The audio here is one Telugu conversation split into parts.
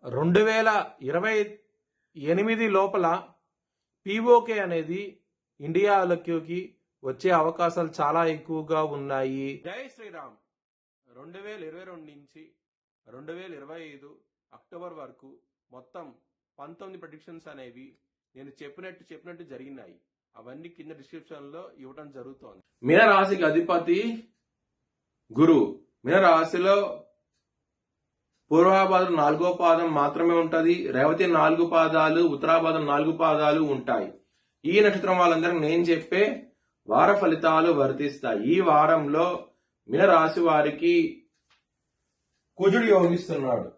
2028 లోపల పీఓకే అనేది ఇండియాలోకి వచ్చే అవకాశాలు చాలా ఎక్కువగా ఉన్నాయి. జై శ్రీరామ్. 2022 నుంచి 2025 అక్టోబర్ వరకు మొత్తం 19 ప్రెడిక్షన్స్ అనేవి నేను చెప్పినట్టు జరిగినాయి. అవన్నీ కింద డిస్క్రిప్షన్ లో ఇవ్వడం జరుగుతోంది. మీనరాశికి అధిపతి గురువు. మీనరాశిలో పూర్వాభాద్రం 4వ పాదం మాత్రమే ఉంటది. రేవతి 4 పాదాలు, ఉత్తరాభాద్రం 4 పాదాలు ఉంటాయి. ఈ నక్షత్రం వాళ్ళందరికీ నేను చెప్పే వార ఫలితాలు వర్తిస్తాయి. ఈ వారంలో మీనరాశి వారికి కుజుడు యోగిస్తున్నాడు,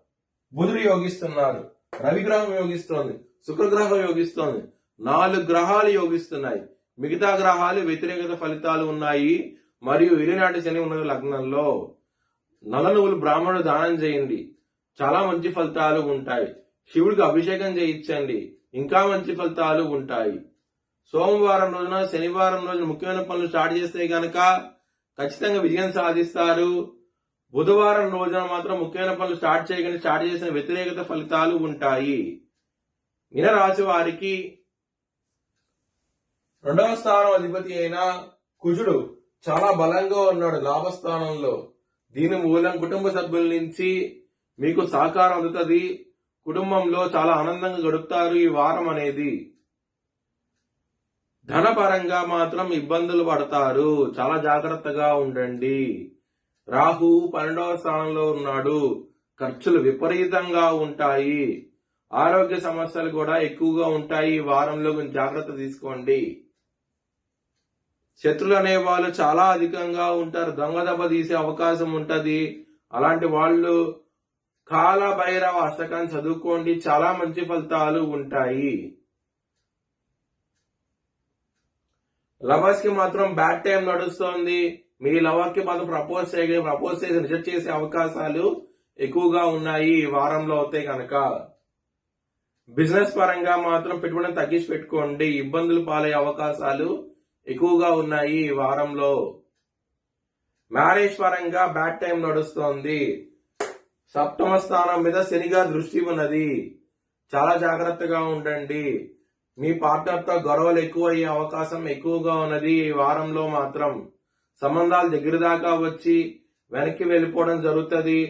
బుధుడు యోగిస్తున్నాడు, రవిగ్రహం యోగిస్తోంది, శుక్రగ్రహం యోగిస్తోంది. 4 గ్రహాలు యోగిస్తున్నాయి. మిగతా గ్రహాలు వ్యతిరేకత ఫలితాలు ఉన్నాయి. మరియు ఇలినాటి శని ఉన్న లగ్నంలో నల్ల నువ్వులు బ్రాహ్మణుడు దానం చేయండి, చాలా మంచి ఫలితాలు ఉంటాయి. శివుడికి అభిషేకం చేయించండి, ఇంకా మంచి ఫలితాలు ఉంటాయి. సోమవారం రోజున, శనివారం రోజున ముఖ్యమైన పనులు స్టార్ట్ చేస్తే గనక ఖచ్చితంగా విజయం సాధిస్తారు. బుధవారం రోజున మాత్రం ముఖ్యమైన పనులు స్టార్ట్ చేసిన వ్యతిరేకత ఫలితాలు ఉంటాయి. మీనరాశి వారికి 2వ స్థానం అధిపతి అయిన కుజుడు చాలా బలంగా ఉన్నాడు లాభస్థానంలో. దీని మూలం కుటుంబ సభ్యుల నుంచి మీకు సహకారం అందుతుంది. కుటుంబంలో చాలా ఆనందంగా గడుపుతారు ఈ వారం అనేది. ధనపరంగా మాత్రం ఇబ్బందులు పడతారు, చాలా జాగ్రత్తగా ఉండండి. రాహు 12వ స్థానంలో ఉన్నాడు, ఖర్చులు విపరీతంగా ఉంటాయి. ఆరోగ్య సమస్యలు కూడా ఎక్కువగా ఉంటాయి. ఈ వారంలో కొంచెం జాగ్రత్త తీసుకోండి. శత్రులు అనే వాళ్ళు చాలా అధికంగా ఉంటారు, దొంగ దెబ్బ తీసే అవకాశం ఉంటది. అలాంటి వాళ్ళు కాల భైరవ అష్టకం చదువుకోండి, చాలా మంచి ఫలితాలు ఉంటాయి. లవర్స్ కి మాత్రం బ్యాడ్ టైం నడుస్తోంది. మీ లవర్ కి మాత్రం ప్రపోజ్ చేసి రిజెక్ట్ చేసే అవకాశాలు ఎక్కువగా ఉన్నాయి ఈ వారంలో అవుతాయి కనుక. బిజినెస్ పరంగా మాత్రం పెట్టుబడిని తగ్గించి పెట్టుకోండి, ఇబ్బందులు పాలయ్యే అవకాశాలు ఎక్కువగా ఉన్నాయి ఈ వారంలో. మ్యారేజ్ పరంగా బ్యాడ్ టైం నడుస్తోంది. 7వ స్థానం మీద శనిగా దృష్టి ఉన్నది, చాలా జాగ్రత్తగా ఉండండి. మీ పార్ట్నర్ తో గొడవలు ఎక్కువ అయ్యే అవకాశం ఎక్కువగా ఉన్నది ఈ వారంలో మాత్రం. సంబంధాలు దగ్గర దాకా వచ్చి వెనక్కి వెళ్ళిపోవడం జరుగుతుంది,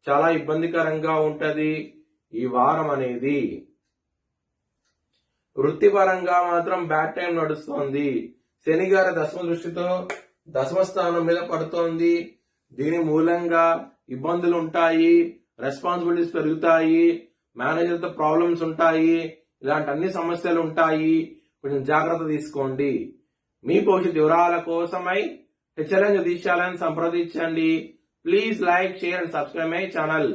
చాలా ఇబ్బందికరంగా ఉంటది ఈ వారం అనేది. వృత్తిపరంగా మాత్రం బ్యాడ్ టైం నడుస్తోంది. శని గారి దశమ దృష్టితో దశమ స్థానం మీద పడుతోంది. దీని మూలంగా ఇబ్బందులు ఉంటాయి, రెస్పాన్సిబిలిటీస్ పెరుగుతాయి, మేనేజర్ తో ప్రాబ్లమ్స్ ఉంటాయి, ఇలాంటి అన్ని సమస్యలు ఉంటాయి. కొంచెం జాగ్రత్త తీసుకోండి. మీ భవిష్యత్ వివరాల కోసమై హెచ్చరిక జ్యోతిష్యాలను సంప్రదించండి. Please like, share and subscribe my channel.